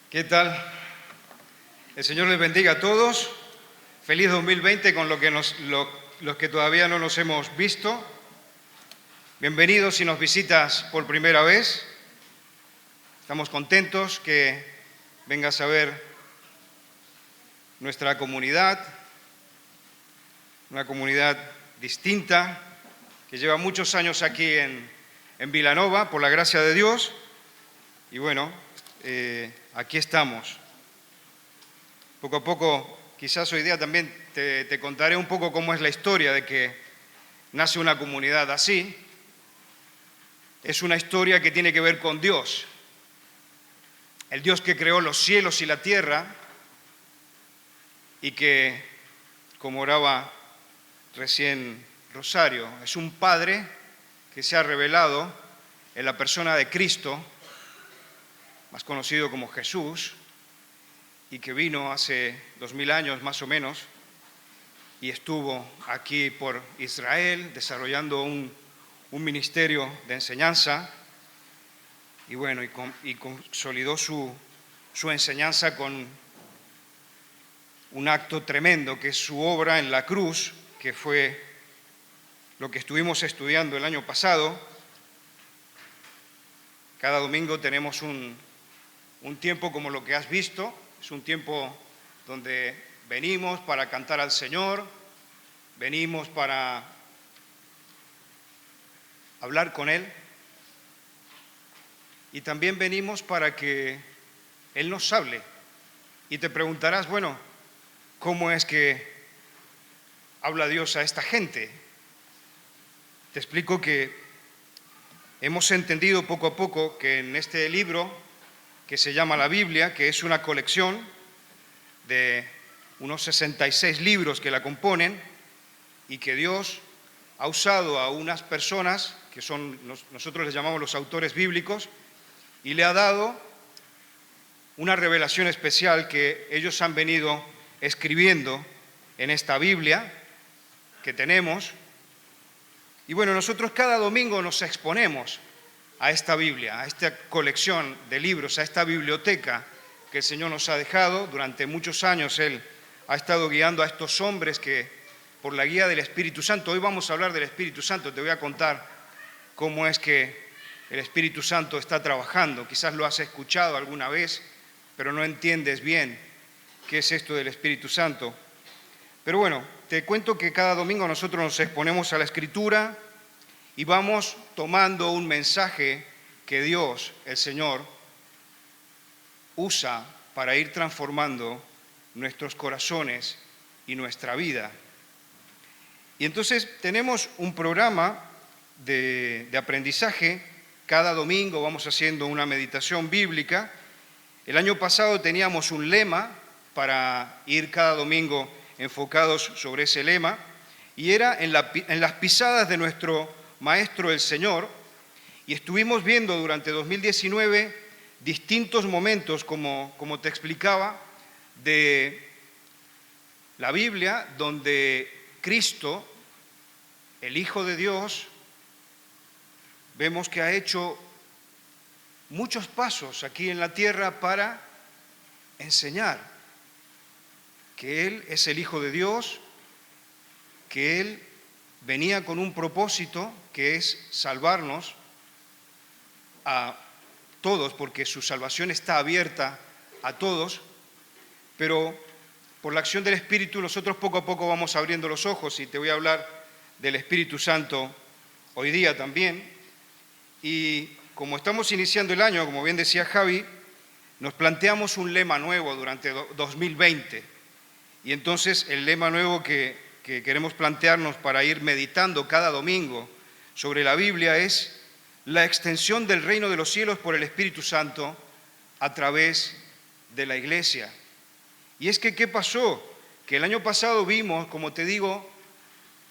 ¿Qué tal? El Señor les bendiga a todos. Feliz 2020 con los que todavía no nos hemos visto. Bienvenidos si nos visitas por primera vez. Estamos contentos que vengas a ver nuestra comunidad, una comunidad distinta que lleva muchos años aquí en Vilanova, por la gracia de Dios. Y bueno, aquí estamos. Poco a poco, quizás hoy día también te contaré un poco cómo es la historia de que nace una comunidad así. Es una historia que tiene que ver con Dios. El Dios que creó los cielos y la tierra y que, como oraba recién Rosario, es un Padre que se ha revelado en la persona de Cristo, más conocido como Jesús, y que vino hace 2000 años más o menos y estuvo aquí por Israel desarrollando un ministerio de enseñanza y bueno, y consolidó su enseñanza con un acto tremendo que es su obra en la cruz, que fue lo que estuvimos estudiando el año pasado. Cada domingo tenemos un tiempo como lo que has visto. Es un tiempo donde venimos para cantar al Señor, venimos para hablar con Él y también venimos para que Él nos hable. Y te preguntarás, bueno, ¿cómo es que habla Dios a esta gente? Te explico que hemos entendido poco a poco que en este libro que se llama la Biblia, que es una colección de unos 66 libros que la componen y que Dios ha usado a unas personas, que son, nosotros les llamamos los autores bíblicos, y le ha dado una revelación especial que ellos han venido escribiendo en esta Biblia que tenemos. Y bueno, nosotros cada domingo nos exponemos a esta Biblia, a esta colección de libros, a esta biblioteca que el Señor nos ha dejado. Durante muchos años Él ha estado guiando a estos hombres que, por la guía del Espíritu Santo, hoy vamos a hablar del Espíritu Santo, te voy a contar cómo es que el Espíritu Santo está trabajando. Quizás lo has escuchado alguna vez, pero no entiendes bien qué es esto del Espíritu Santo. Pero bueno, te cuento que cada domingo nosotros nos exponemos a la Escritura y vamos tomando un mensaje que Dios, el Señor, usa para ir transformando nuestros corazones y nuestra vida. Y entonces tenemos un programa de aprendizaje. Cada domingo vamos haciendo una meditación bíblica. El año pasado teníamos un lema para ir cada domingo enfocados sobre ese lema, y era en las pisadas de nuestro Maestro el Señor, y estuvimos viendo durante 2019 distintos momentos, como te explicaba, de la Biblia, donde Cristo, el Hijo de Dios, vemos que ha hecho muchos pasos aquí en la tierra para enseñar que Él es el Hijo de Dios, que Él venía con un propósito que es salvarnos a todos, porque su salvación está abierta a todos, pero por la acción del Espíritu nosotros poco a poco vamos abriendo los ojos, y te voy a hablar del Espíritu Santo hoy día también. Y como estamos iniciando el año, como bien decía Javi, nos planteamos un lema nuevo durante 2020, y entonces el lema nuevo que queremos plantearnos para ir meditando cada domingo sobre la Biblia es la extensión del reino de los cielos por el Espíritu Santo a través de la Iglesia. Y es que, ¿qué pasó? Que el año pasado vimos, como te digo,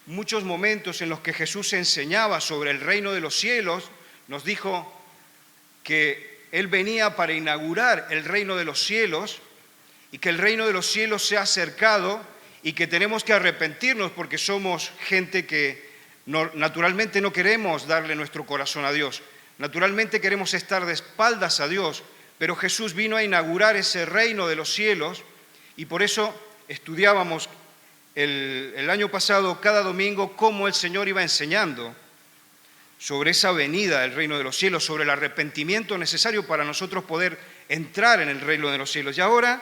muchos momentos en los que Jesús enseñaba sobre el reino de los cielos. Nos dijo que Él venía para inaugurar el reino de los cielos y que el reino de los cielos se ha acercado y que tenemos que arrepentirnos porque somos gente que naturalmente no queremos darle nuestro corazón a Dios. Naturalmente queremos estar de espaldas a Dios pero Jesús vino a inaugurar ese reino de los cielos y por eso estudiábamos el año pasado cada domingo cómo el Señor iba enseñando sobre esa venida del reino de los cielos, sobre el arrepentimiento necesario para nosotros poder entrar en el reino de los cielos. Y ahora,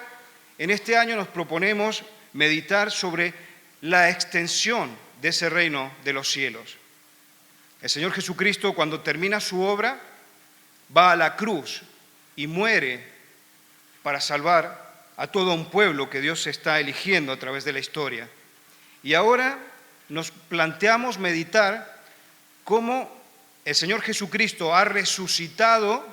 en este año nos proponemos meditar sobre la extensión de ese reino de los cielos. El Señor Jesucristo, cuando termina su obra, va a la cruz y muere para salvar a todo un pueblo que Dios está eligiendo a través de la historia. Y ahora nos planteamos meditar cómo el Señor Jesucristo ha resucitado,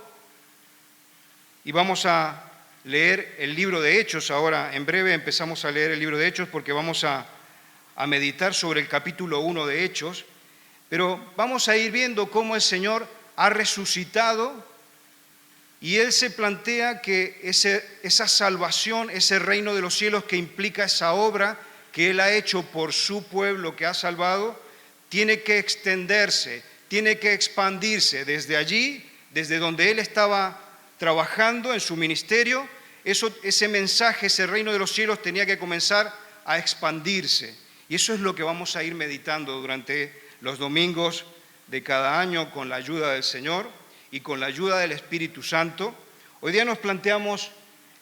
y vamos a leer el libro de Hechos. Ahora, en breve, empezamos a leer el libro de Hechos porque vamos a meditar sobre el capítulo 1 de Hechos, pero vamos a ir viendo cómo el Señor ha resucitado y Él se plantea que esa salvación, ese reino de los cielos que implica esa obra que Él ha hecho por su pueblo que ha salvado, tiene que extenderse, tiene que expandirse desde allí, desde donde Él estaba trabajando en su ministerio. Ese mensaje, ese reino de los cielos tenía que comenzar a expandirse. Y eso es lo que vamos a ir meditando durante los domingos de cada año con la ayuda del Señor y con la ayuda del Espíritu Santo. Hoy día nos planteamos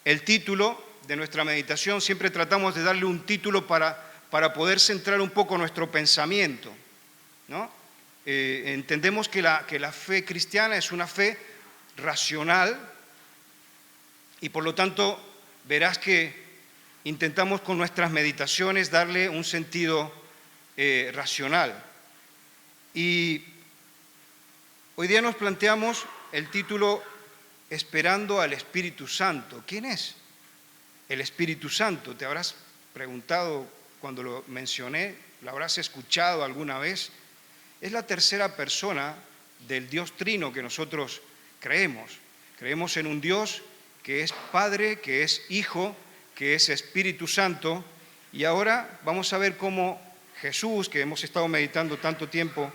el título de nuestra meditación. Siempre tratamos de darle un título para poder centrar un poco nuestro pensamiento, ¿no? Entendemos que la fe cristiana es una fe racional y por lo tanto verás que intentamos con nuestras meditaciones darle un sentido racional. Y hoy día nos planteamos el título Esperando al Espíritu Santo. ¿Quién es el Espíritu Santo? Te habrás preguntado cuando lo mencioné, lo habrás escuchado alguna vez. Es la tercera persona del Dios Trino que nosotros creemos. Creemos en un Dios que es Padre, que es Hijo, que es Espíritu Santo. Y ahora vamos a ver cómo Jesús, que hemos estado meditando tanto tiempo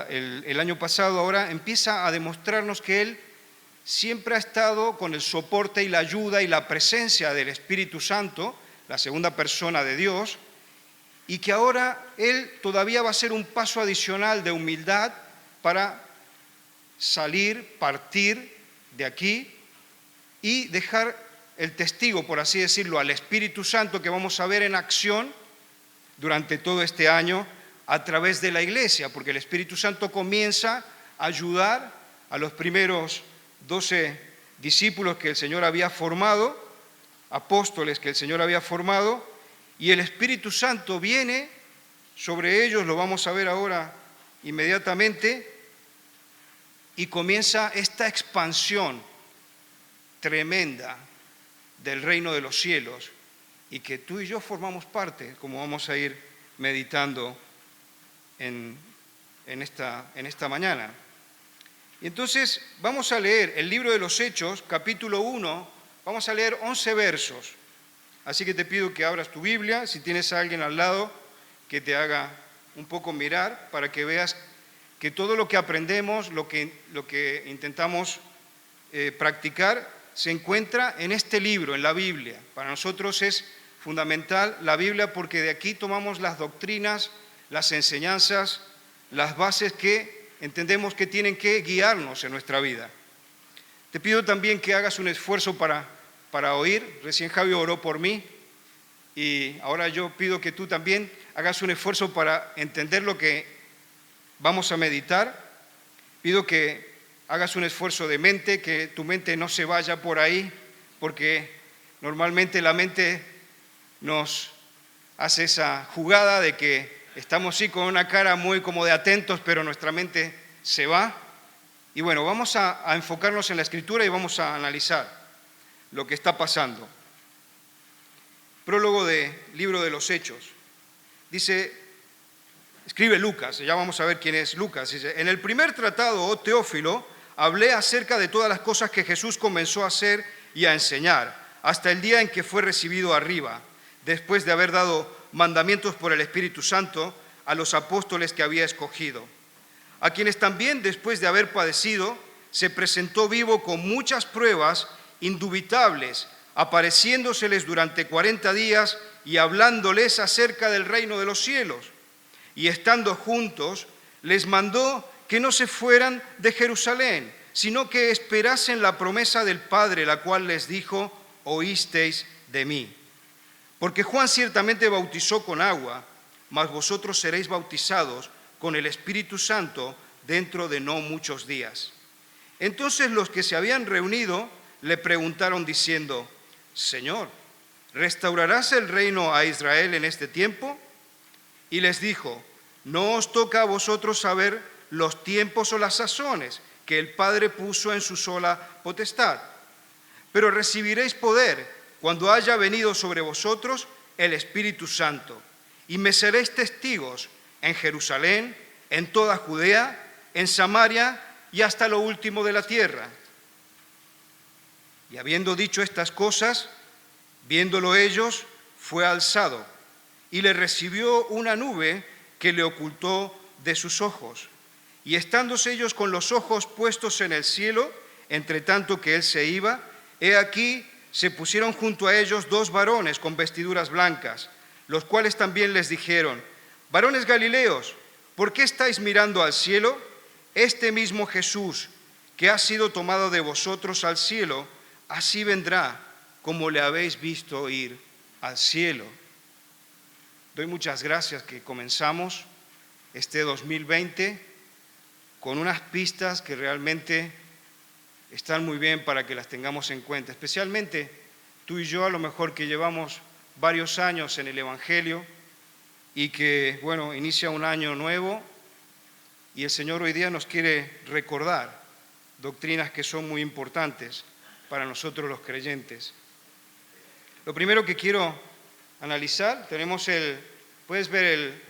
el año pasado, ahora empieza a demostrarnos que Él siempre ha estado con el soporte y la ayuda y la presencia del Espíritu Santo, la segunda persona de Dios, y que ahora Él todavía va a hacer un paso adicional de humildad para salir, partir de aquí y dejar el testigo, por así decirlo, al Espíritu Santo que vamos a ver en acción durante todo este año a través de la iglesia, porque el Espíritu Santo comienza a ayudar a los primeros 12 discípulos que el Señor había formado, apóstoles que el Señor había formado, y el Espíritu Santo viene sobre ellos, lo vamos a ver ahora inmediatamente, y comienza esta expansión tremenda del reino de los cielos, y que tú y yo formamos parte, como vamos a ir meditando en esta mañana. Y entonces vamos a leer el libro de los Hechos, capítulo 1, vamos a leer 11 versos. Así que te pido que abras tu Biblia, si tienes a alguien al lado que te haga un poco mirar, para que veas que todo lo que aprendemos, lo que intentamos practicar, se encuentra en este libro, en la Biblia. Para nosotros es fundamental la Biblia porque de aquí tomamos las doctrinas, las enseñanzas, las bases que entendemos que tienen que guiarnos en nuestra vida. Te pido también que hagas un esfuerzo para oír. Recién Javi oró por mí y ahora yo pido que tú también hagas un esfuerzo para entender lo que vamos a meditar. Pido que hagas un esfuerzo de mente, que tu mente no se vaya por ahí, porque normalmente la mente nos hace esa jugada de que estamos sí con una cara muy como de atentos, pero nuestra mente se va. Y bueno, vamos a enfocarnos en la Escritura y vamos a analizar lo que está pasando. Prólogo del libro de los Hechos. Dice, escribe Lucas, ya vamos a ver quién es Lucas. Dice, en el primer tratado, oh Teófilo, hablé acerca de todas las cosas que Jesús comenzó a hacer y a enseñar, hasta el día en que fue recibido arriba, después de haber dado mandamientos por el Espíritu Santo a los apóstoles que había escogido, a quienes también después de haber padecido se presentó vivo con muchas pruebas indubitables, apareciéndoseles durante 40 días y hablándoles acerca del reino de los cielos. Y estando juntos, les mandó que no se fueran de Jerusalén, sino que esperasen la promesa del Padre, la cual les dijo: oísteis de mí. Porque Juan ciertamente bautizó con agua, mas vosotros seréis bautizados con el Espíritu Santo dentro de no muchos días. Entonces los que se habían reunido le preguntaron diciendo: Señor, ¿restaurarás el reino a Israel en este tiempo? Y les dijo: no os toca a vosotros saber los tiempos o las sazones que el Padre puso en su sola potestad, pero recibiréis poder cuando haya venido sobre vosotros el Espíritu Santo, y me seréis testigos en Jerusalén, en toda Judea, en Samaria y hasta lo último de la tierra. Y habiendo dicho estas cosas, viéndolo ellos, fue alzado, y le recibió una nube que le ocultó de sus ojos. Y estándose ellos con los ojos puestos en el cielo, entre tanto que él se iba, he aquí se pusieron junto a ellos dos varones con vestiduras blancas, los cuales también les dijeron: varones Galileos, ¿por qué estáis mirando al cielo? Este mismo Jesús, que ha sido tomado de vosotros al cielo, así vendrá como le habéis visto ir al cielo. Doy muchas gracias que comenzamos este 2020 con unas pistas que realmente están muy bien para que las tengamos en cuenta, especialmente tú y yo, a lo mejor que llevamos varios años en el Evangelio y que, bueno, inicia un año nuevo y el Señor hoy día nos quiere recordar doctrinas que son muy importantes para nosotros los creyentes. Lo primero que quiero analizar, puedes ver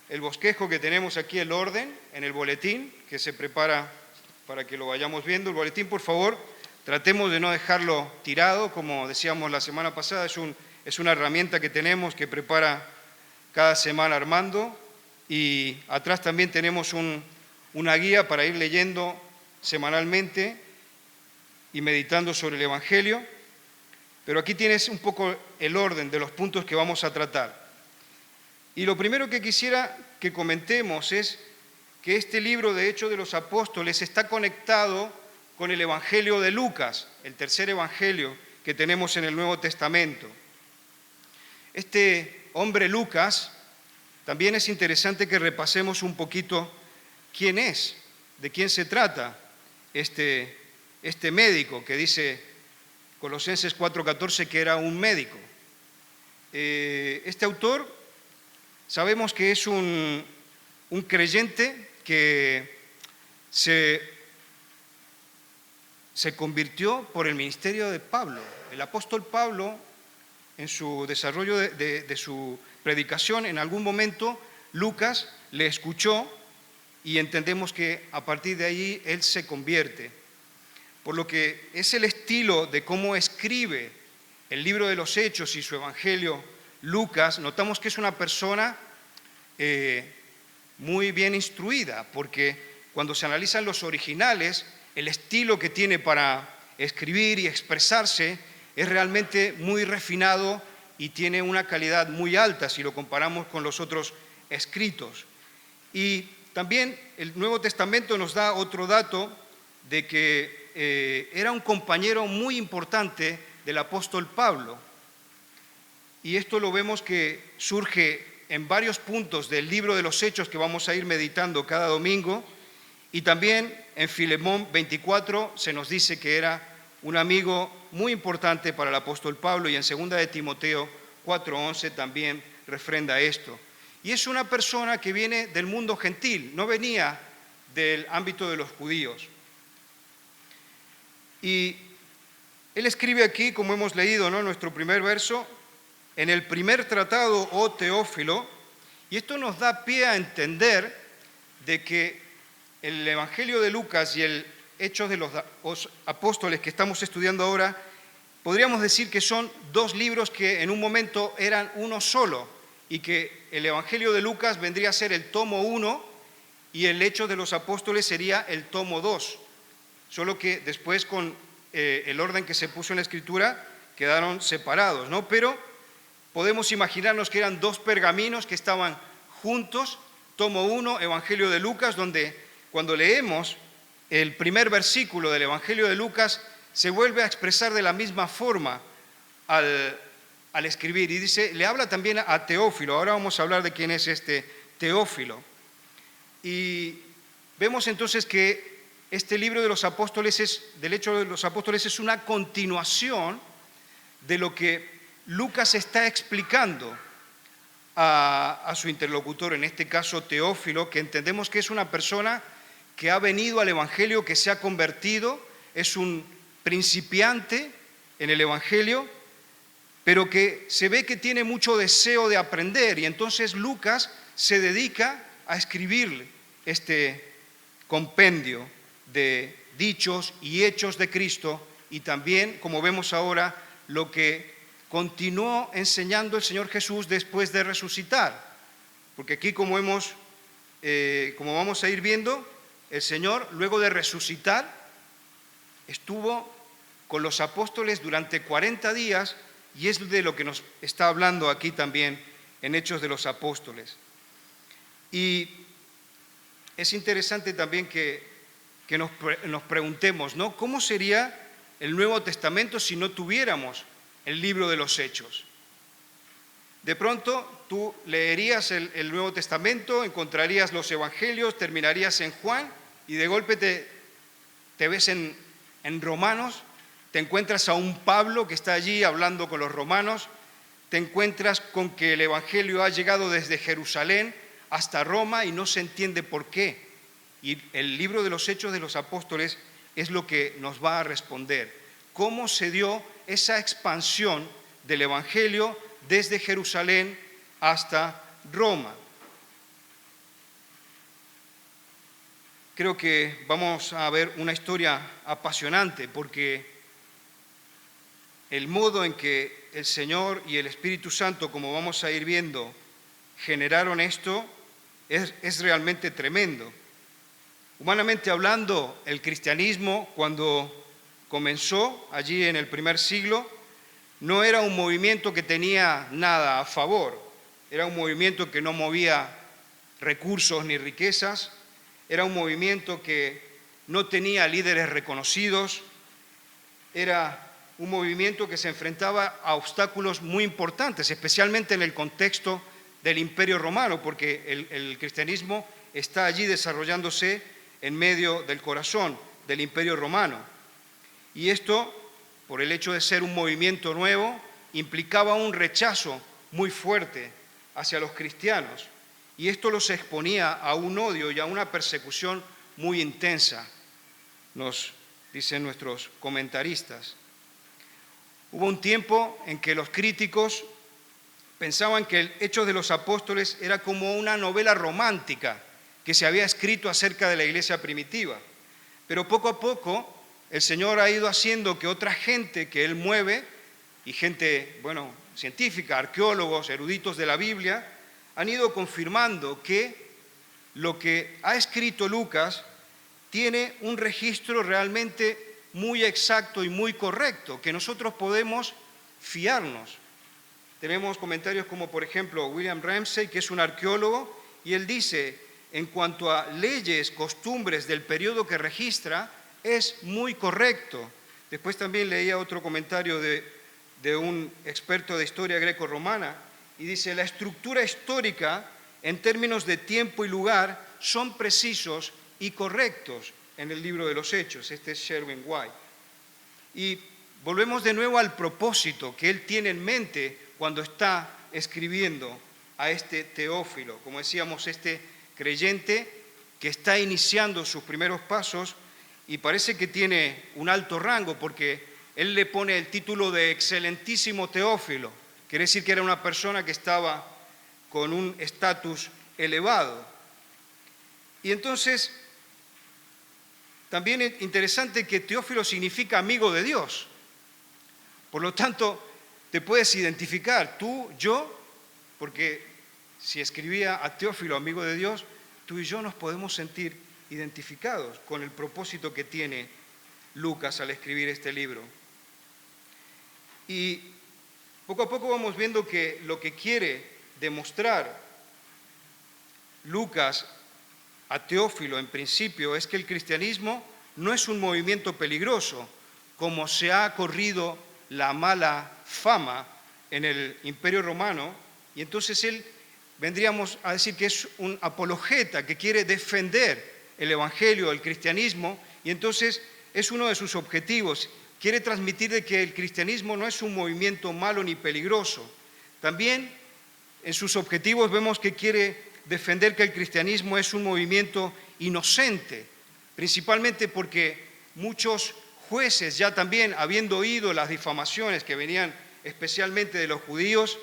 el bosquejo que tenemos aquí, el orden en el boletín que se prepara para que lo vayamos viendo. El boletín, por favor, tratemos de no dejarlo tirado, como decíamos la semana pasada, es una herramienta que tenemos que prepara cada semana Armando, y atrás también tenemos una guía para ir leyendo semanalmente y meditando sobre el Evangelio. Pero aquí tienes un poco el orden de los puntos que vamos a tratar. Y lo primero que quisiera que comentemos es que este libro de Hechos de los Apóstoles está conectado con el Evangelio de Lucas, el tercer Evangelio que tenemos en el Nuevo Testamento. Este hombre Lucas, también es interesante que repasemos un poquito quién es, de quién se trata este médico que dice Colosenses 4:14 que era un médico. Este autor sabemos que es un creyente que se convirtió por el ministerio de Pablo. El apóstol Pablo, en su desarrollo de su predicación, en algún momento Lucas le escuchó y entendemos que a partir de ahí él se convierte. Por lo que es el estilo de cómo escribe el libro de los Hechos y su Evangelio Lucas, notamos que es una persona muy bien instruida, porque cuando se analizan los originales, el estilo que tiene para escribir y expresarse es realmente muy refinado y tiene una calidad muy alta si lo comparamos con los otros escritos. Y también el Nuevo Testamento nos da otro dato de que era un compañero muy importante del apóstol Pablo. Y esto lo vemos que surge en varios puntos del libro de los Hechos que vamos a ir meditando cada domingo. Y también en Filemón 24 se nos dice que era un amigo muy importante para el apóstol Pablo, y en 2 de Timoteo 4:11 también refrenda esto. Y es una persona que viene del mundo gentil, no venía del ámbito de los judíos. Y él escribe aquí, como hemos leído, ¿no?, nuestro primer verso, en el primer tratado, oh Teófilo, y esto nos da pie a entender de que el Evangelio de Lucas y el Hechos de los Apóstoles que estamos estudiando ahora, podríamos decir que son dos libros que en un momento eran uno solo, y que el Evangelio de Lucas vendría a ser el tomo 1 y el Hechos de los Apóstoles sería el tomo 2. Solo que después con el orden que se puso en la Escritura, quedaron separados, ¿no? Pero podemos imaginarnos que eran dos pergaminos que estaban juntos, tomo 1, Evangelio de Lucas, donde cuando leemos el primer versículo del Evangelio de Lucas, se vuelve a expresar de la misma forma al escribir. Y dice, le habla también a Teófilo. Ahora vamos a hablar de quién es este Teófilo. Y vemos entonces que este libro de los apóstoles, del Hecho de los Apóstoles, es una continuación de lo que Lucas está explicando a su interlocutor, en este caso Teófilo, que entendemos que es una persona que ha venido al Evangelio, que se ha convertido, es un principiante en el Evangelio, pero que se ve que tiene mucho deseo de aprender, y entonces Lucas se dedica a escribirle este compendio de dichos y hechos de Cristo, y también, como vemos ahora, lo que continuó enseñando el Señor Jesús después de resucitar. Porque aquí, como vamos a ir viendo, el Señor, luego de resucitar, estuvo con los apóstoles durante 40 días, y es de lo que nos está hablando aquí también en Hechos de los Apóstoles. Y es interesante también que nos preguntemos, ¿no? ¿Cómo sería el Nuevo Testamento si no tuviéramos el libro de los Hechos? De pronto tú leerías el Nuevo Testamento, encontrarías los Evangelios, terminarías en Juan, y de golpe te ves en Romanos, te encuentras a un Pablo que está allí hablando con los romanos, te encuentras con que el Evangelio ha llegado desde Jerusalén hasta Roma y no se entiende por qué. Y el libro de los Hechos de los Apóstoles es lo que nos va a responder. ¿Cómo se dio esa expansión del Evangelio desde Jerusalén hasta Roma? Creo que vamos a ver una historia apasionante, porque el modo en que el Señor y el Espíritu Santo, como vamos a ir viendo, generaron esto, es realmente tremendo. Humanamente hablando, el cristianismo, cuando comenzó allí en el primer siglo, no era un movimiento que tenía nada a favor. Era un movimiento que no movía recursos ni riquezas. Era un movimiento que no tenía líderes reconocidos. Era un movimiento que se enfrentaba a obstáculos muy importantes, especialmente en el contexto del Imperio Romano, porque el cristianismo está allí desarrollándose en medio del corazón del Imperio Romano. Y esto, por el hecho de ser un movimiento nuevo, implicaba un rechazo muy fuerte hacia los cristianos. Y esto los exponía a un odio y a una persecución muy intensa, nos dicen nuestros comentaristas. Hubo un tiempo en que los críticos pensaban que el Hechos de los Apóstoles era como una novela romántica que se había escrito acerca de la iglesia primitiva. Pero poco a poco el Señor ha ido haciendo que otra gente que Él mueve, y gente, científica, arqueólogos, eruditos de la Biblia, han ido confirmando que lo que ha escrito Lucas tiene un registro realmente muy exacto y muy correcto, que nosotros podemos fiarnos. Tenemos comentarios como, por ejemplo, William Ramsey, que es un arqueólogo, y él dice, en cuanto a leyes, costumbres del periodo que registra, es muy correcto. Después también leía otro comentario de un experto de historia greco-romana, y dice, la estructura histórica, en términos de tiempo y lugar, son precisos y correctos en el libro de los Hechos. Este es Sherwin White. Y volvemos de nuevo al propósito que él tiene en mente cuando está escribiendo a este Teófilo. Como decíamos, este creyente que está iniciando sus primeros pasos, y parece que tiene un alto rango porque él le pone el título de excelentísimo Teófilo. Quiere decir que era una persona que estaba con un estatus elevado. Y entonces, también es interesante que Teófilo significa amigo de Dios. Por lo tanto, te puedes identificar, tú, yo, porque si escribía a Teófilo, amigo de Dios, tú y yo nos podemos sentir identificados con el propósito que tiene Lucas al escribir este libro. Y poco a poco vamos viendo que lo que quiere demostrar Lucas a Teófilo en principio es que el cristianismo no es un movimiento peligroso, como se ha corrido la mala fama en el Imperio Romano, y entonces él vendríamos a decir que es un apologeta que quiere defender el Evangelio, el cristianismo, y entonces es uno de sus objetivos. Quiere transmitir de que el cristianismo no es un movimiento malo ni peligroso. También en sus objetivos vemos que quiere defender que el cristianismo es un movimiento inocente, principalmente porque muchos jueces ya también, habiendo oído las difamaciones que venían especialmente de los judíos,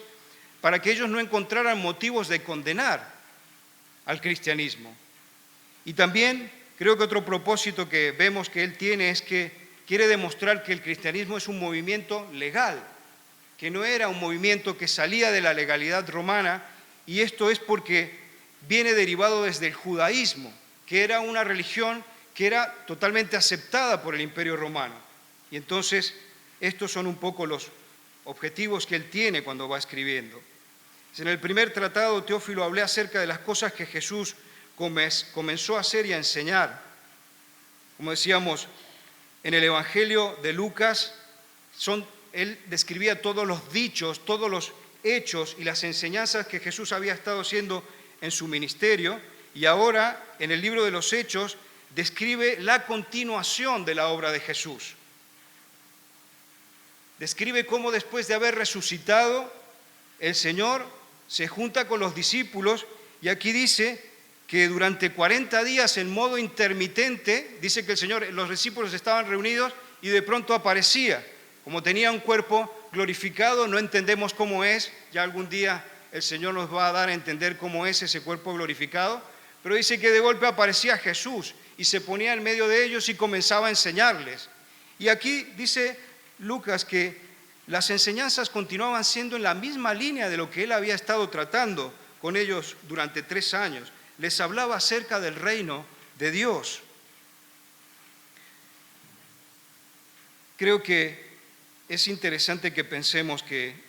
para que ellos no encontraran motivos de condenar al cristianismo. Y también creo que otro propósito que vemos que él tiene es que quiere demostrar que el cristianismo es un movimiento legal, que no era un movimiento que salía de la legalidad romana, y esto es porque viene derivado desde el judaísmo, que era una religión que era totalmente aceptada por el Imperio Romano. Y entonces estos son un poco los objetivos que él tiene cuando va escribiendo. En el primer tratado, Teófilo, hablé acerca de las cosas que Jesús comenzó a hacer y a enseñar. Como decíamos, en el Evangelio de Lucas, él describía todos los dichos, todos los hechos y las enseñanzas que Jesús había estado haciendo en su ministerio, y ahora, en el libro de los Hechos, describe la continuación de la obra de Jesús. Describe cómo después de haber resucitado, el Señor se junta con los discípulos, y aquí dice que durante 40 días en modo intermitente, dice que los discípulos estaban reunidos y de pronto aparecía. Como tenía un cuerpo glorificado, no entendemos cómo es, ya algún día el Señor nos va a dar a entender cómo es ese cuerpo glorificado, pero dice que de golpe aparecía Jesús y se ponía en medio de ellos y comenzaba a enseñarles. Y aquí dice Lucas que las enseñanzas continuaban siendo en la misma línea de lo que él había estado tratando con ellos durante 3 años. Les hablaba acerca del reino de Dios. Creo que es interesante que pensemos que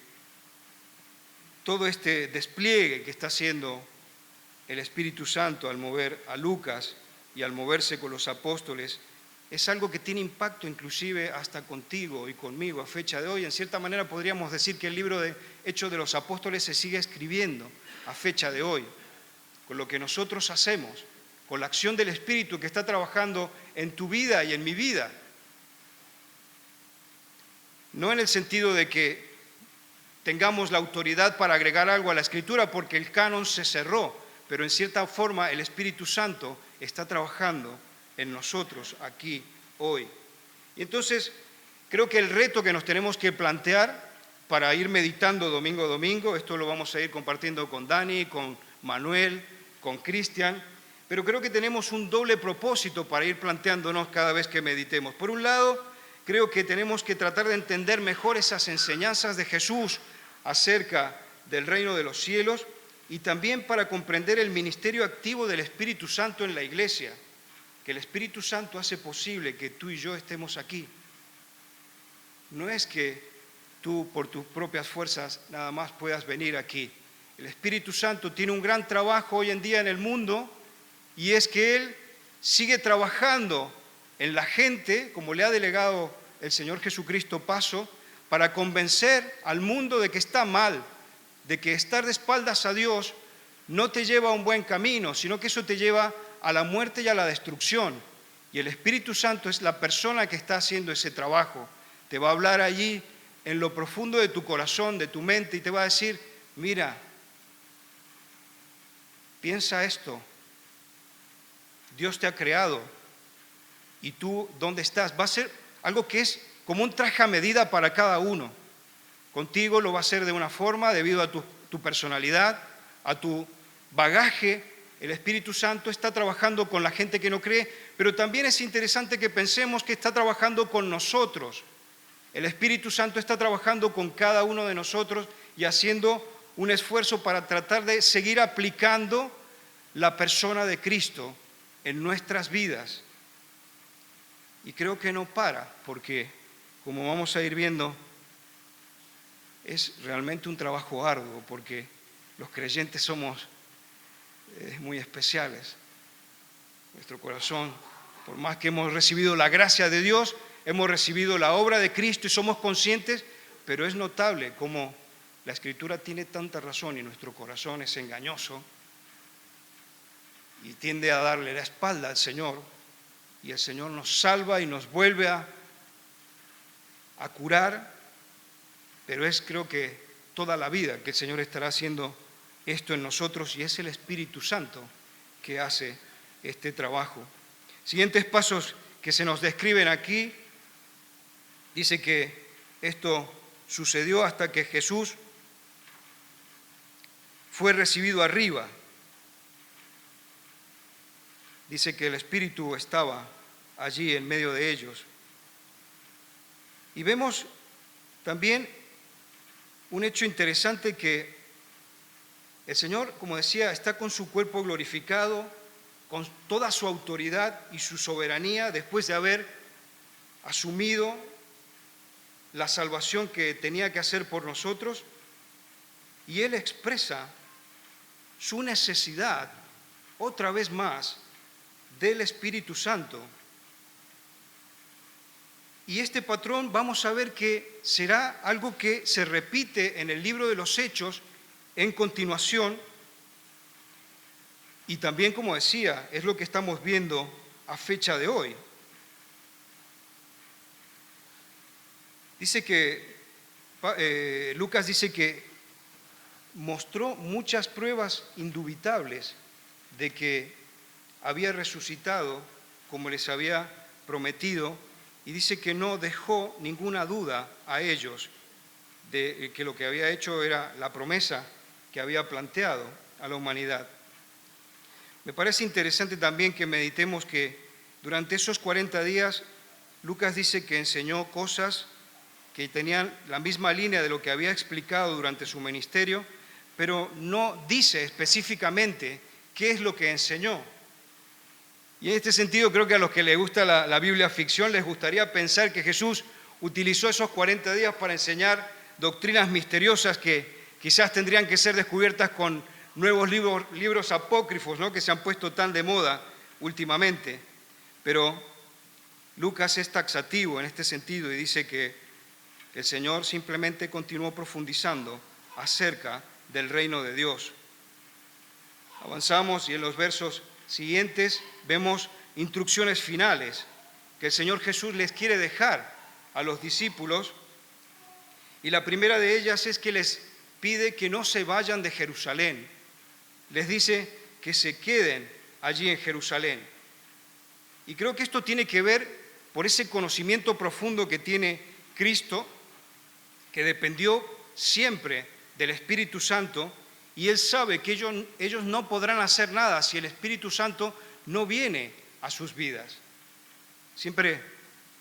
todo este despliegue que está haciendo el Espíritu Santo al mover a Lucas y al moverse con los apóstoles es algo que tiene impacto inclusive hasta contigo y conmigo a fecha de hoy. En cierta manera podríamos decir que el libro de Hechos de los Apóstoles se sigue escribiendo a fecha de hoy, con lo que nosotros hacemos, con la acción del Espíritu que está trabajando en tu vida y en mi vida. No en el sentido de que tengamos la autoridad para agregar algo a la Escritura porque el canon se cerró, pero en cierta forma el Espíritu Santo está trabajando en nosotros aquí, hoy. Y entonces creo que el reto que nos tenemos que plantear para ir meditando domingo a domingo, esto lo vamos a ir compartiendo con Dani, con Manuel, con Cristian, pero creo que tenemos un doble propósito para ir planteándonos cada vez que meditemos. Por un lado, creo que tenemos que tratar de entender mejor esas enseñanzas de Jesús acerca del reino de los cielos y también para comprender el ministerio activo del Espíritu Santo en la iglesia, que el Espíritu Santo hace posible que tú y yo estemos aquí. No es que tú por tus propias fuerzas nada más puedas venir aquí. El Espíritu Santo tiene un gran trabajo hoy en día en el mundo y es que Él sigue trabajando en la gente, como le ha delegado el Señor Jesucristo paso, para convencer al mundo de que está mal, de que estar de espaldas a Dios no te lleva a un buen camino, sino que eso te lleva a la muerte y a la destrucción. Y el Espíritu Santo es la persona que está haciendo ese trabajo. Te va a hablar allí en lo profundo de tu corazón, de tu mente, y te va a decir, mira, piensa esto, Dios te ha creado, y tú, ¿dónde estás? Va a ser algo que es como un traje a medida para cada uno. Contigo lo va a hacer de una forma, debido a tu personalidad, a tu bagaje. El Espíritu Santo está trabajando con la gente que no cree, pero también es interesante que pensemos que está trabajando con nosotros. El Espíritu Santo está trabajando con cada uno de nosotros y haciendo un esfuerzo para tratar de seguir aplicando la persona de Cristo en nuestras vidas. Y creo que no para, porque como vamos a ir viendo, es realmente un trabajo arduo, porque los creyentes somos muy especiales. Nuestro corazón, por más que hemos recibido la gracia de Dios, hemos recibido la obra de Cristo y somos conscientes, pero es notable cómo la Escritura tiene tanta razón y nuestro corazón es engañoso y tiende a darle la espalda al Señor, y el Señor nos salva y nos vuelve a curar, pero es creo que toda la vida que el Señor estará haciendo esto en nosotros, y es el Espíritu Santo que hace este trabajo. Siguientes pasos que se nos describen aquí, dice que esto sucedió hasta que Jesús fue recibido arriba. Dice que el Espíritu estaba allí en medio de ellos. Y vemos también un hecho interesante, que el Señor, como decía, está con su cuerpo glorificado, con toda su autoridad y su soberanía, después de haber asumido la salvación que tenía que hacer por nosotros, y Él expresa su necesidad, otra vez más, del Espíritu Santo. Y este patrón vamos a ver que será algo que se repite en el libro de los Hechos en continuación, y también, como decía, es lo que estamos viendo a fecha de hoy. Dice que, Lucas dice que mostró muchas pruebas indubitables de que había resucitado como les había prometido, y dice que no dejó ninguna duda a ellos de que lo que había hecho era la promesa que había planteado a la humanidad. Me parece interesante también que meditemos que durante esos 40 días Lucas dice que enseñó cosas que tenían la misma línea de lo que había explicado durante su ministerio, pero no dice específicamente qué es lo que enseñó. Y en este sentido creo que a los que les gusta la Biblia ficción les gustaría pensar que Jesús utilizó esos 40 días para enseñar doctrinas misteriosas que quizás tendrían que ser descubiertas con nuevos libros apócrifos, ¿no?, que se han puesto tan de moda últimamente. Pero Lucas es taxativo en este sentido y dice que el Señor simplemente continuó profundizando acerca del reino de Dios. Avanzamos y en los versos siguientes vemos instrucciones finales que el Señor Jesús les quiere dejar a los discípulos, y la primera de ellas es que les pide que no se vayan de Jerusalén. Les dice que se queden allí en Jerusalén. Y creo que esto tiene que ver por ese conocimiento profundo que tiene Cristo, que dependió siempre del Espíritu Santo, y Él sabe que ellos no podrán hacer nada si el Espíritu Santo no viene a sus vidas. Siempre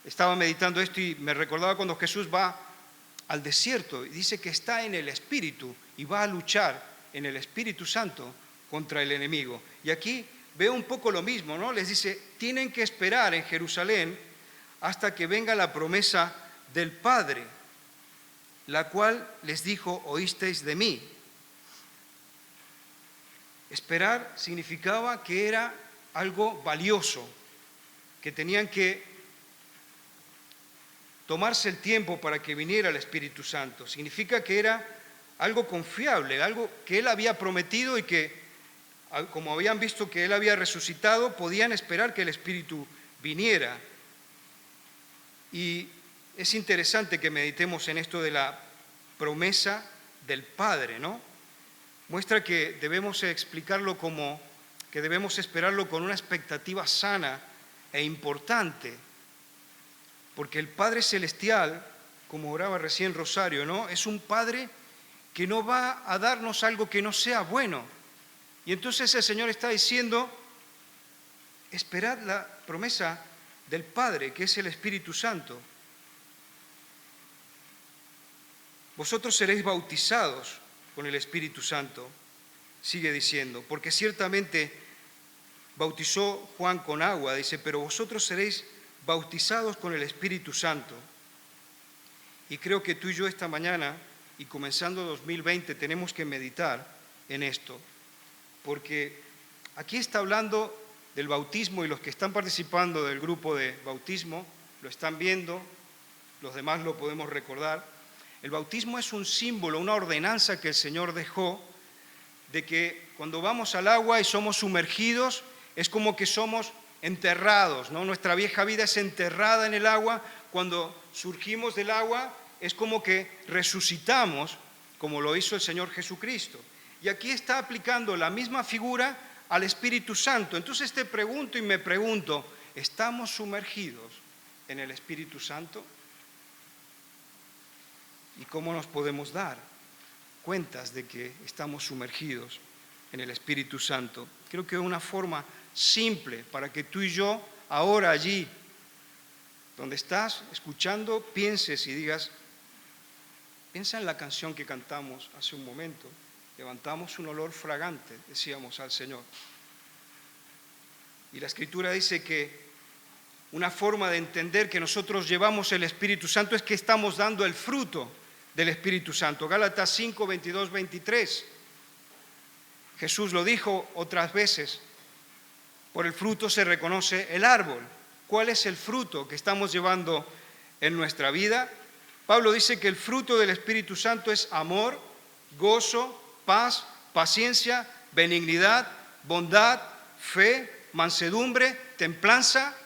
estaba meditando esto y me recordaba cuando Jesús va al desierto y dice que está en el Espíritu y va a luchar en el Espíritu Santo contra el enemigo. Y aquí veo un poco lo mismo, ¿no? Les dice, tienen que esperar en Jerusalén hasta que venga la promesa del Padre, la cual les dijo, oísteis de mí. Esperar significaba que era algo valioso, que tenían que tomarse el tiempo para que viniera el Espíritu Santo. Significa que era algo confiable, algo que Él había prometido y que, como habían visto que Él había resucitado, podían esperar que el Espíritu viniera. Y es interesante que meditemos en esto de la promesa del Padre, ¿no? Muestra que debemos explicarlo como que debemos esperarlo con una expectativa sana e importante, porque el Padre Celestial, como oraba recién Rosario, ¿no?, es un Padre que no va a darnos algo que no sea bueno. Y entonces el Señor está diciendo, esperad la promesa del Padre, que es el Espíritu Santo. Vosotros seréis bautizados con el Espíritu Santo, sigue diciendo, porque ciertamente bautizó Juan con agua, dice, pero vosotros seréis bautizados con el Espíritu Santo. Y creo que tú y yo esta mañana, y comenzando 2020, tenemos que meditar en esto, porque aquí está hablando del bautismo y los que están participando del grupo de bautismo lo están viendo, los demás lo podemos recordar. El bautismo es un símbolo, una ordenanza que el Señor dejó de que cuando vamos al agua y somos sumergidos, es como que somos enterrados, ¿no? Nuestra vieja vida es enterrada en el agua. Cuando surgimos del agua es como que resucitamos, como lo hizo el Señor Jesucristo. Y aquí está aplicando la misma figura al Espíritu Santo. Entonces te pregunto y me pregunto, ¿estamos sumergidos en el Espíritu Santo? ¿Y cómo nos podemos dar cuentas de que estamos sumergidos en el Espíritu Santo? Creo que una forma simple para que tú y yo, ahora allí, donde estás escuchando, pienses y digas, piensa en la canción que cantamos hace un momento. Levantamos un olor fragante, decíamos al Señor. Y la Escritura dice que una forma de entender que nosotros llevamos el Espíritu Santo es que estamos dando el fruto del Espíritu Santo. Gálatas 5, 22, 23. Jesús lo dijo otras veces, por el fruto se reconoce el árbol. ¿Cuál es el fruto que estamos llevando en nuestra vida? Pablo dice que el fruto del Espíritu Santo es amor, gozo, paz, paciencia, benignidad, bondad, fe, mansedumbre, templanza,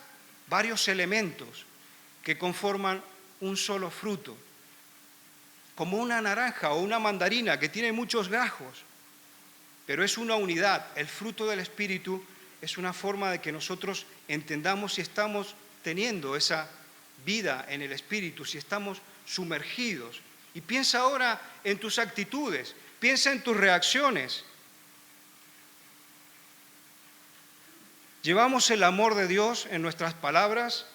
varios elementos que conforman un solo fruto, como una naranja o una mandarina que tiene muchos gajos, pero es una unidad. El fruto del Espíritu es una forma de que nosotros entendamos si estamos teniendo esa vida en el Espíritu, si estamos sumergidos. Y piensa ahora en tus actitudes, piensa en tus reacciones. ¿Llevamos el amor de Dios en nuestras palabras?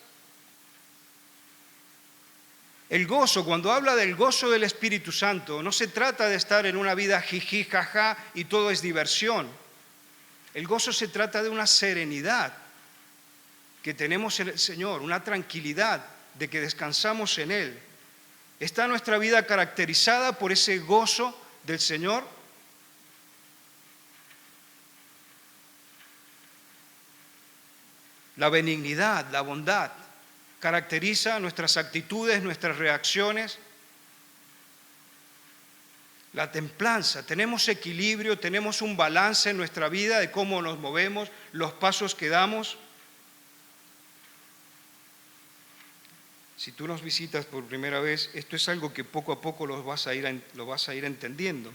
El gozo, cuando habla del gozo del Espíritu Santo, no se trata de estar en una vida jiji, jaja y todo es diversión. El gozo se trata de una serenidad que tenemos en el Señor, una tranquilidad de que descansamos en Él. ¿Está nuestra vida caracterizada por ese gozo del Señor? La benignidad, la bondad, caracteriza nuestras actitudes, nuestras reacciones. La templanza, tenemos equilibrio, tenemos un balance en nuestra vida de cómo nos movemos, los pasos que damos. Si tú nos visitas por primera vez, esto es algo que poco a poco lo vas a ir entendiendo.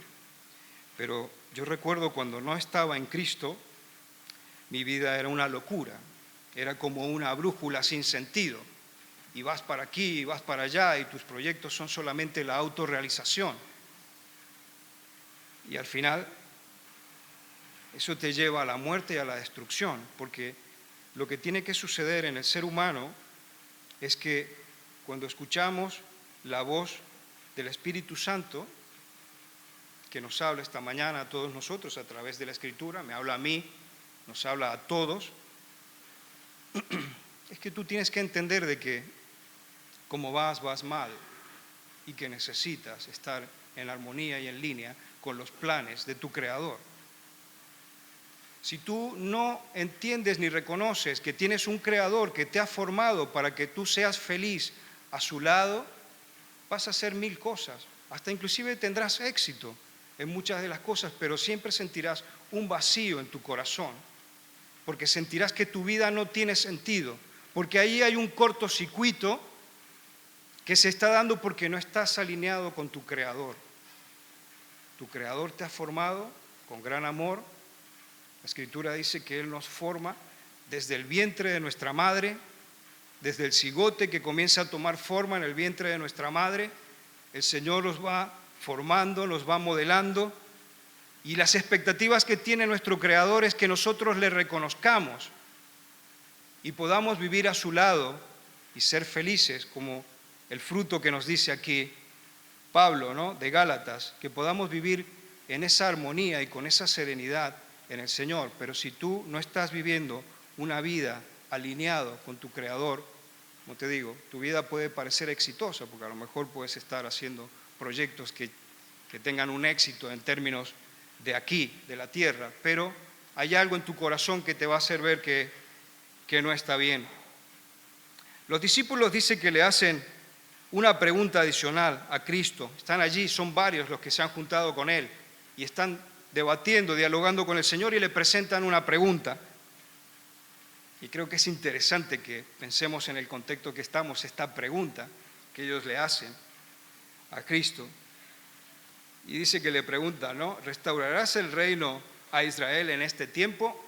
Pero yo recuerdo cuando no estaba en Cristo, mi vida era una locura, era como una brújula sin sentido. Y vas para aquí, y vas para allá, y tus proyectos son solamente la autorrealización. Y al final, eso te lleva a la muerte y a la destrucción, porque lo que tiene que suceder en el ser humano es que cuando escuchamos la voz del Espíritu Santo, que nos habla esta mañana a todos nosotros a través de la Escritura, me habla a mí, nos habla a todos, es que tú tienes que entender de que como vas mal y que necesitas estar en armonía y en línea con los planes de tu Creador. Si tú no entiendes ni reconoces que tienes un Creador que te ha formado para que tú seas feliz a su lado, vas a hacer mil cosas, hasta inclusive tendrás éxito en muchas de las cosas, pero siempre sentirás un vacío en tu corazón, porque sentirás que tu vida no tiene sentido, porque ahí hay un cortocircuito que se está dando porque no estás alineado con tu Creador. Tu Creador te ha formado con gran amor. La Escritura dice que Él nos forma desde el vientre de nuestra madre, desde el cigote que comienza a tomar forma en el vientre de nuestra madre. El Señor los va formando, los va modelando, y las expectativas que tiene nuestro Creador es que nosotros le reconozcamos y podamos vivir a su lado y ser felices, como el fruto que nos dice aquí Pablo, ¿no?, de Gálatas, que podamos vivir en esa armonía y con esa serenidad en el Señor. Pero si tú no estás viviendo una vida alineado con tu Creador, Como te digo, tu vida puede parecer exitosa, porque a lo mejor puedes estar haciendo proyectos que tengan un éxito en términos de aquí, de la tierra, pero hay algo en tu corazón que te va a hacer ver que no está bien. Los discípulos dicen que le hacen una pregunta adicional a Cristo. Están allí, son varios los que se han juntado con Él y están debatiendo, dialogando con el Señor y le presentan una pregunta. Y creo que es interesante que pensemos en el contexto que estamos, esta pregunta que ellos le hacen a Cristo. Y dice que le pregunta, ¿no? ¿Restaurarás el reino a Israel en este tiempo?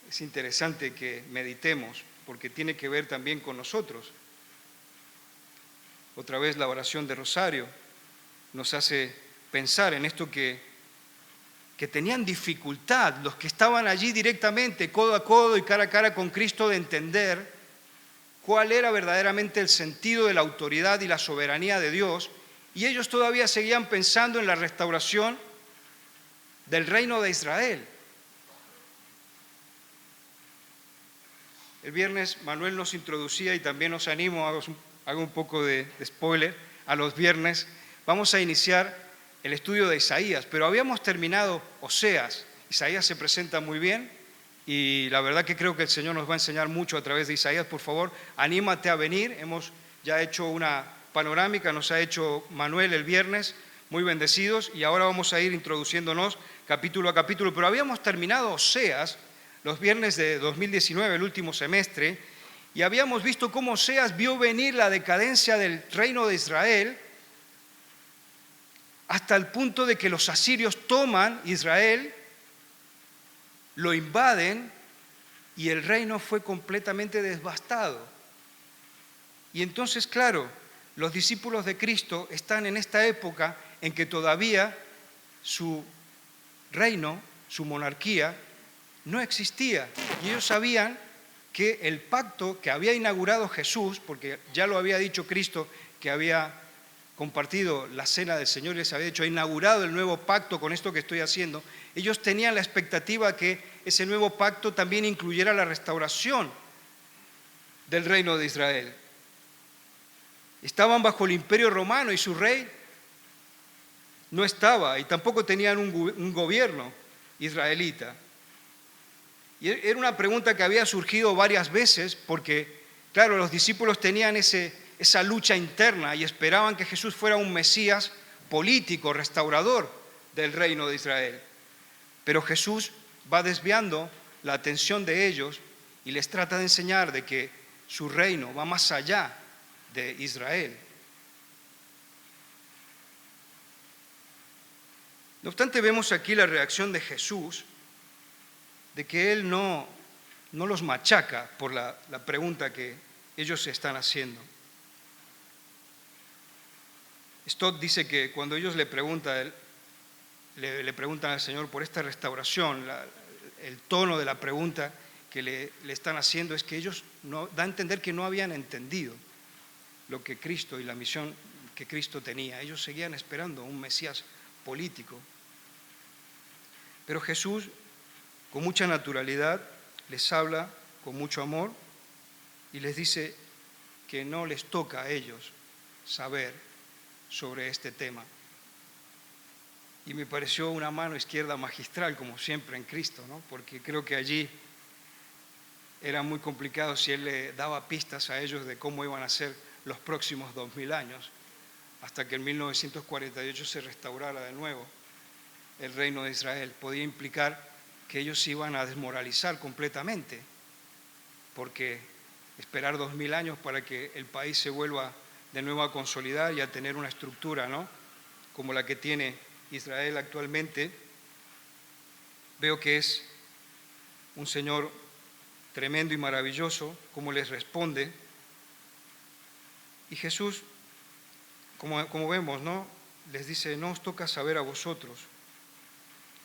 Es interesante que meditemos, porque tiene que ver también con nosotros. Otra vez la oración de Rosario nos hace pensar en esto que tenían dificultad, los que estaban allí directamente, codo a codo y cara a cara con Cristo, de entender cuál era verdaderamente el sentido de la autoridad y la soberanía de Dios, y ellos todavía seguían pensando en la restauración del reino de Israel. El viernes Manuel nos introducía y también nos animo, hago un poco de spoiler, a los viernes vamos a iniciar el estudio de Isaías, pero habíamos terminado Oseas. Isaías se presenta muy bien y la verdad que creo que el Señor nos va a enseñar mucho a través de Isaías. Por favor, anímate a venir. Hemos ya hecho una panorámica, nos ha hecho Manuel el viernes, muy bendecidos, y ahora vamos a ir introduciéndonos capítulo a capítulo, pero habíamos terminado Oseas los viernes de 2019, el último semestre, y habíamos visto cómo Oseas vio venir la decadencia del reino de Israel hasta el punto de que los asirios toman Israel, lo invaden y el reino fue completamente devastado. Y entonces, claro, los discípulos de Cristo están en esta época en que todavía su reino, su monarquía, no existía. Y ellos sabían que el pacto que había inaugurado Jesús, porque ya lo había dicho Cristo, que había compartido la cena del Señor y les había dicho, he inaugurado el nuevo pacto con esto que estoy haciendo, ellos tenían la expectativa que ese nuevo pacto también incluyera la restauración del reino de Israel. Estaban bajo el imperio romano y su rey no estaba, y tampoco tenían un gobierno israelita. Y era una pregunta que había surgido varias veces porque, claro, los discípulos tenían esa lucha interna y esperaban que Jesús fuera un Mesías político, restaurador del reino de Israel. Pero Jesús va desviando la atención de ellos y les trata de enseñar de que su reino va más allá de Israel. No obstante, vemos aquí la reacción de Jesús, de que Él no los machaca por la pregunta que ellos se están haciendo. Stott dice que cuando ellos le preguntan al Señor por esta restauración, el tono de la pregunta que le están haciendo es que ellos da a entender que no habían entendido lo que Cristo y la misión que Cristo tenía. Ellos seguían esperando un Mesías político. Pero Jesús, con mucha naturalidad, les habla con mucho amor y les dice que no les toca a ellos saber sobre este tema. Y me pareció una mano izquierda magistral, como siempre en Cristo, ¿no? Porque creo que allí era muy complicado si Él le daba pistas a ellos de cómo iban a ser los próximos 2000 años, hasta que en 1948 se restaurara de nuevo el reino de Israel. Podía implicar que ellos se iban a desmoralizar completamente, porque esperar 2000 años para que el país se vuelva de nuevo a consolidar y a tener una estructura, ¿no?, como la que tiene Israel actualmente, veo que es un Señor tremendo y maravilloso, como les responde. Y Jesús, como vemos, ¿no?, les dice, no os toca saber a vosotros.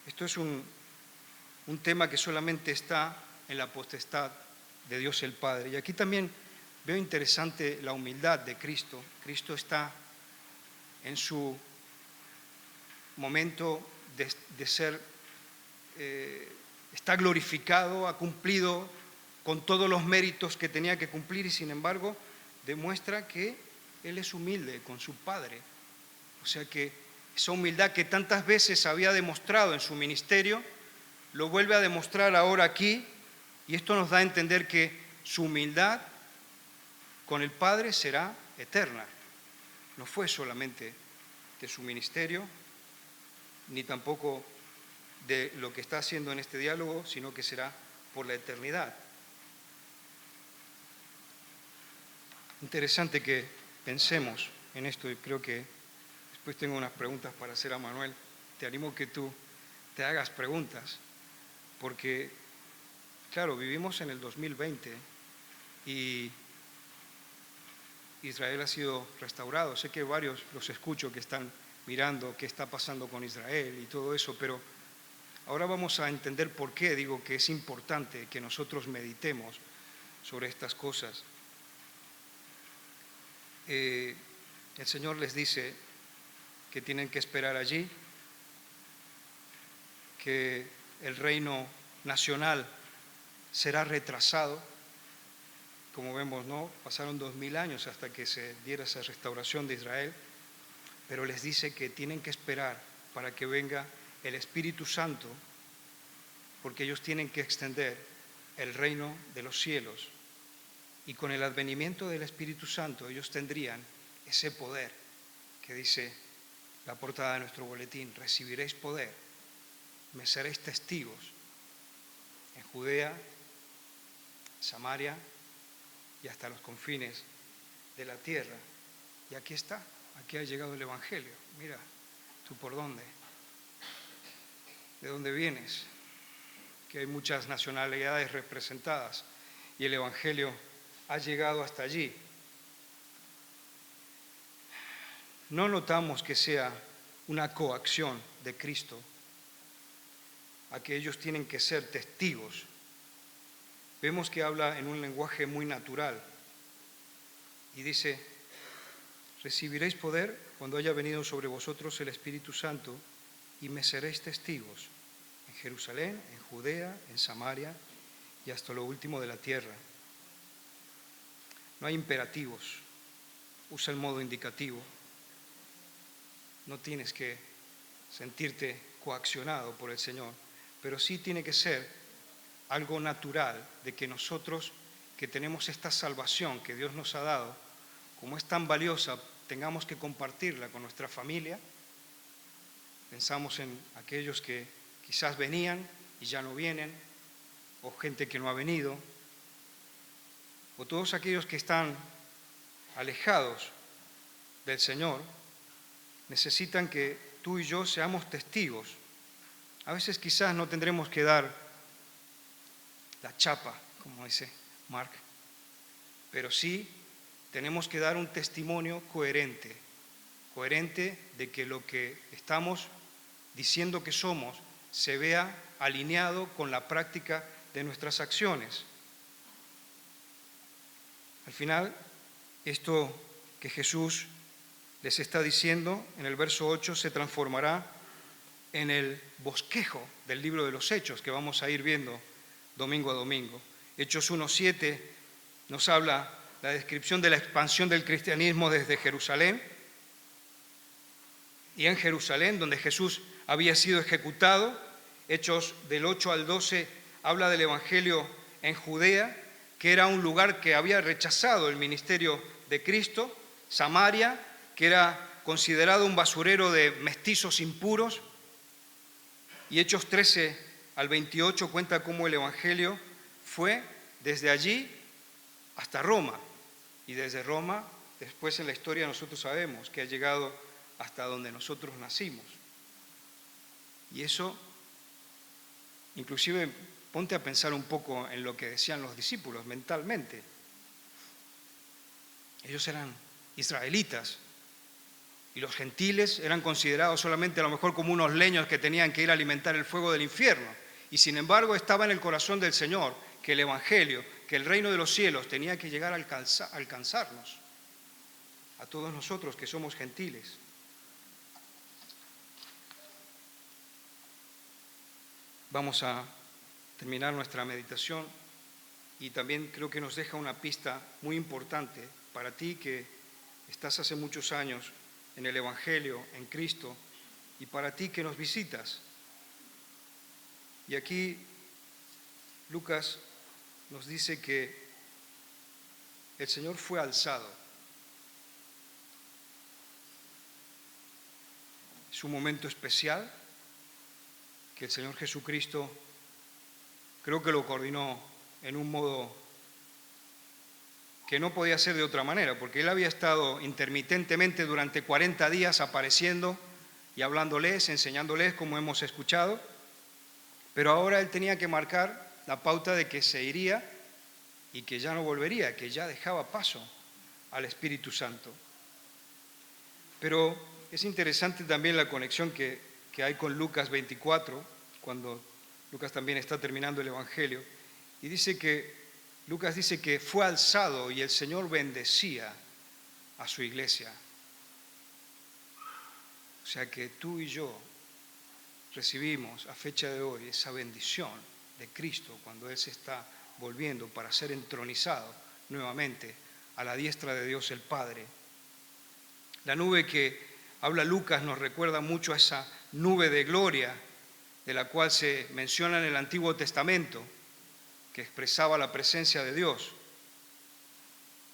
Esto es un tema que solamente está en la potestad de Dios el Padre. Y aquí también veo interesante la humildad de Cristo. Cristo está en su momento de ser, está glorificado, ha cumplido con todos los méritos que tenía que cumplir y sin embargo demuestra que Él es humilde con su Padre. O sea que esa humildad que tantas veces había demostrado en su ministerio, lo vuelve a demostrar ahora aquí, y esto nos da a entender que su humildad con el Padre será eterna. No fue solamente de su ministerio, ni tampoco de lo que está haciendo en este diálogo, sino que será por la eternidad. Interesante que pensemos en esto, y creo que después tengo unas preguntas para hacer a Manuel. Te animo que tú te hagas preguntas, porque, claro, vivimos en el 2020 y Israel ha sido restaurado. Sé que varios los escucho que están mirando qué está pasando con Israel y todo eso, pero ahora vamos a entender por qué digo que es importante que nosotros meditemos sobre estas cosas. El Señor les dice que tienen que esperar allí, que el reino nacional será retrasado. Como vemos, ¿no? Pasaron 2000 años hasta que se diera esa restauración de Israel, pero les dice que tienen que esperar para que venga el Espíritu Santo, porque ellos tienen que extender el reino de los cielos. Y con el advenimiento del Espíritu Santo ellos tendrían ese poder que dice la portada de nuestro boletín: recibiréis poder, me seréis testigos en Judea, Samaria y hasta los confines de la tierra. Y aquí está, aquí ha llegado el Evangelio. Mira, ¿tú por dónde? ¿De dónde vienes? Que hay muchas nacionalidades representadas y el Evangelio ha llegado hasta allí. No notamos que sea una coacción de Cristo a que ellos tienen que ser testigos. Vemos que habla en un lenguaje muy natural y dice: recibiréis poder cuando haya venido sobre vosotros el Espíritu Santo y me seréis testigos en Jerusalén, en Judea, en Samaria y hasta lo último de la tierra. No hay imperativos, usa el modo indicativo. No tienes que sentirte coaccionado por el Señor, pero sí tiene que ser algo natural de que nosotros, que tenemos esta salvación que Dios nos ha dado, como es tan valiosa, tengamos que compartirla con nuestra familia. Pensamos en aquellos que quizás venían y ya no vienen, o gente que no ha venido, o todos aquellos que están alejados del Señor, necesitan que tú y yo seamos testigos. A veces quizás no tendremos que dar la chapa, como dice Mark, pero sí tenemos que dar un testimonio coherente de que lo que estamos diciendo que somos se vea alineado con la práctica de nuestras acciones. Al final, esto que Jesús les está diciendo en el verso 8 se transformará en el bosquejo del libro de los Hechos que vamos a ir viendo domingo a domingo. Hechos 1:7 nos habla la descripción de la expansión del cristianismo desde Jerusalén, y en Jerusalén, donde Jesús había sido ejecutado. Hechos del 8 al 12 habla del Evangelio en Judea, que era un lugar que había rechazado el ministerio de Cristo. Samaria, que era considerado un basurero de mestizos impuros. Y Hechos 13 al 28 cuenta cómo el Evangelio fue desde allí hasta Roma. Y desde Roma, después en la historia nosotros sabemos que ha llegado hasta donde nosotros nacimos. Y eso, inclusive, ponte a pensar un poco en lo que decían los discípulos mentalmente. Ellos eran israelitas y los gentiles eran considerados solamente a lo mejor como unos leños que tenían que ir a alimentar el fuego del infierno. Y sin embargo estaba en el corazón del Señor que el Evangelio, que el reino de los cielos tenía que llegar a alcanzarnos, a todos nosotros que somos gentiles. Vamos a terminar nuestra meditación y también creo que nos deja una pista muy importante para ti que estás hace muchos años en el Evangelio, en Cristo, y para ti que nos visitas. Y aquí Lucas nos dice que el Señor fue alzado. Es un momento especial que el Señor Jesucristo creo que lo coordinó en un modo que no podía ser de otra manera, porque Él había estado intermitentemente durante 40 días apareciendo y hablándoles, enseñándoles como hemos escuchado, pero ahora Él tenía que marcar la pauta de que se iría y que ya no volvería, que ya dejaba paso al Espíritu Santo. Pero es interesante también la conexión que hay con Lucas 24, cuando Lucas también está terminando el Evangelio, y Lucas dice que fue alzado y el Señor bendecía a su iglesia. O sea que tú y yo recibimos a fecha de hoy esa bendición de Cristo cuando Él se está volviendo para ser entronizado nuevamente a la diestra de Dios el Padre. La nube que habla Lucas nos recuerda mucho a esa nube de gloria de la cual se menciona en el Antiguo Testamento, que expresaba la presencia de Dios.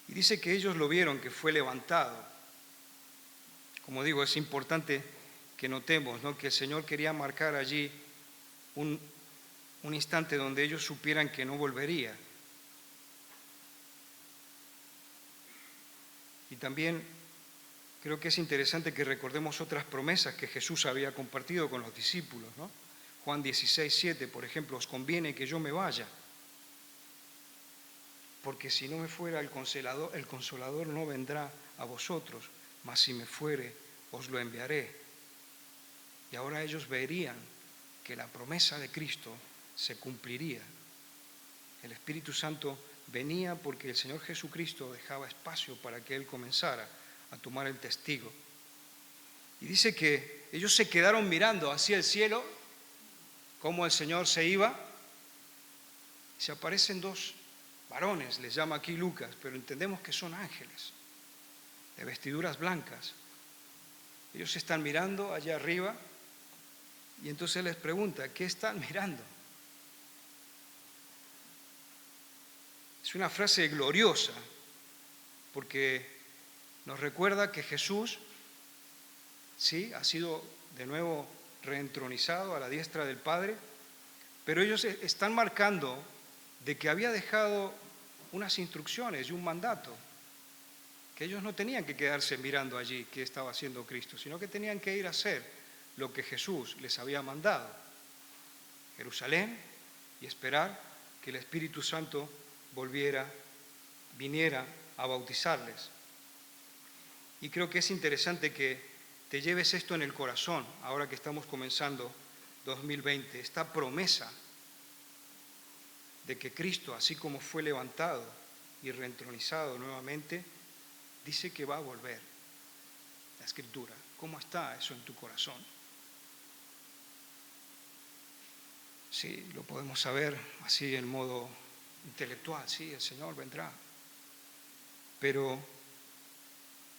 Y dice que ellos lo vieron, que fue levantado. Como digo, es importante que notemos, ¿no?, que el Señor quería marcar allí un instante donde ellos supieran que no volvería. Y también creo que es interesante que recordemos otras promesas que Jesús había compartido con los discípulos, ¿no? Juan 16:7, por ejemplo, os conviene que yo me vaya, porque si no me fuera el Consolador no vendrá a vosotros, mas si me fuere, os lo enviaré. Y ahora ellos verían que la promesa de Cristo se cumpliría. El Espíritu Santo venía porque el Señor Jesucristo dejaba espacio para que Él comenzara a tomar el testigo. Y dice que ellos se quedaron mirando hacia el cielo, cómo el Señor se iba, y se aparecen dos varones, les llama aquí Lucas, pero entendemos que son ángeles, de vestiduras blancas. Ellos están mirando allá arriba, y entonces Él les pregunta, ¿qué están mirando? Es una frase gloriosa, porque nos recuerda que Jesús, sí, ha sido de nuevo reentronizado a la diestra del Padre, pero ellos están marcando de que había dejado unas instrucciones y un mandato, que ellos no tenían que quedarse mirando allí qué estaba haciendo Cristo, sino que tenían que ir a hacer lo que Jesús les había mandado, Jerusalén, y esperar que el Espíritu Santo viniera a bautizarles. Y creo que es interesante que te lleves esto en el corazón, ahora que estamos comenzando 2020, esta promesa de que Cristo, así como fue levantado y reentronizado nuevamente, dice que va a volver. La Escritura, ¿cómo está eso en tu corazón? Sí, lo podemos saber así en modo intelectual, sí, el Señor vendrá. Pero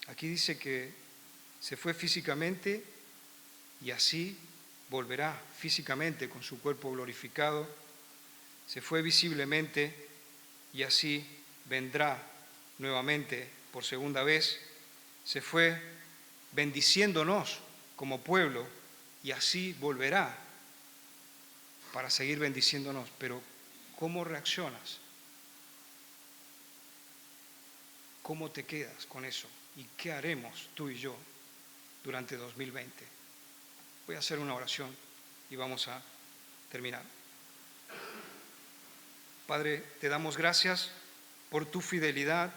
aquí dice que se fue físicamente y así volverá físicamente con su cuerpo glorificado. Se fue visiblemente y así vendrá nuevamente por segunda vez. Se fue bendiciéndonos como pueblo y así volverá para seguir bendiciéndonos. Pero ¿cómo reaccionas? ¿Cómo te quedas con eso? ¿Y qué haremos tú y yo durante 2020? Voy a hacer una oración y vamos a terminar. Padre, te damos gracias por tu fidelidad,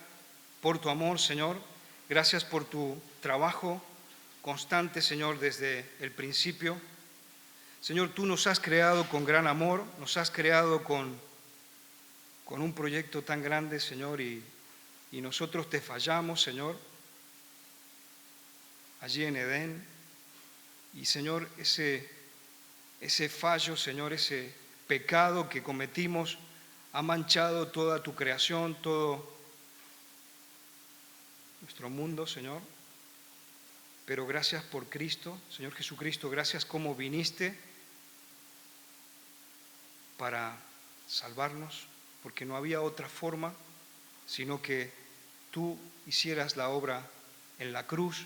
por tu amor, Señor. Gracias por tu trabajo constante, Señor, desde el principio. Señor, tú nos has creado con gran amor, nos has creado con un proyecto tan grande, Señor, y nosotros te fallamos, Señor, allí en Edén. Y, Señor, ese fallo, Señor, ese pecado que cometimos ha manchado toda tu creación, todo nuestro mundo, Señor. Pero gracias por Cristo, Señor Jesucristo, gracias como viniste para salvarnos, porque no había otra forma, sino que tú hicieras la obra en la cruz,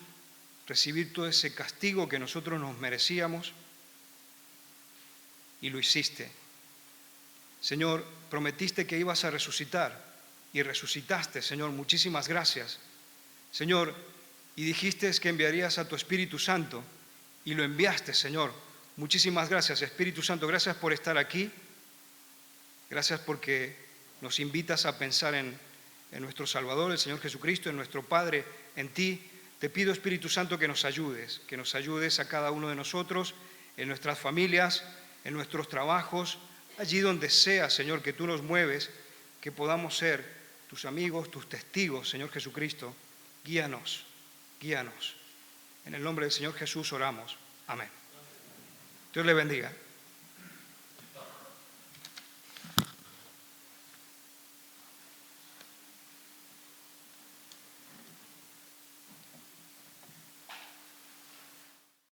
recibir todo ese castigo que nosotros nos merecíamos, y lo hiciste. Señor, prometiste que ibas a resucitar, y resucitaste, Señor, muchísimas gracias. Señor, y dijiste que enviarías a tu Espíritu Santo, y lo enviaste, Señor. Muchísimas gracias, Espíritu Santo, gracias por estar aquí. Gracias porque nos invitas a pensar en nuestro Salvador, el Señor Jesucristo, en nuestro Padre, en ti. Te pido, Espíritu Santo, que nos ayudes a cada uno de nosotros, en nuestras familias, en nuestros trabajos, allí donde sea, Señor, que tú nos mueves, que podamos ser tus amigos, tus testigos, Señor Jesucristo. Guíanos, guíanos. En el nombre del Señor Jesús oramos. Amén. Dios le bendiga.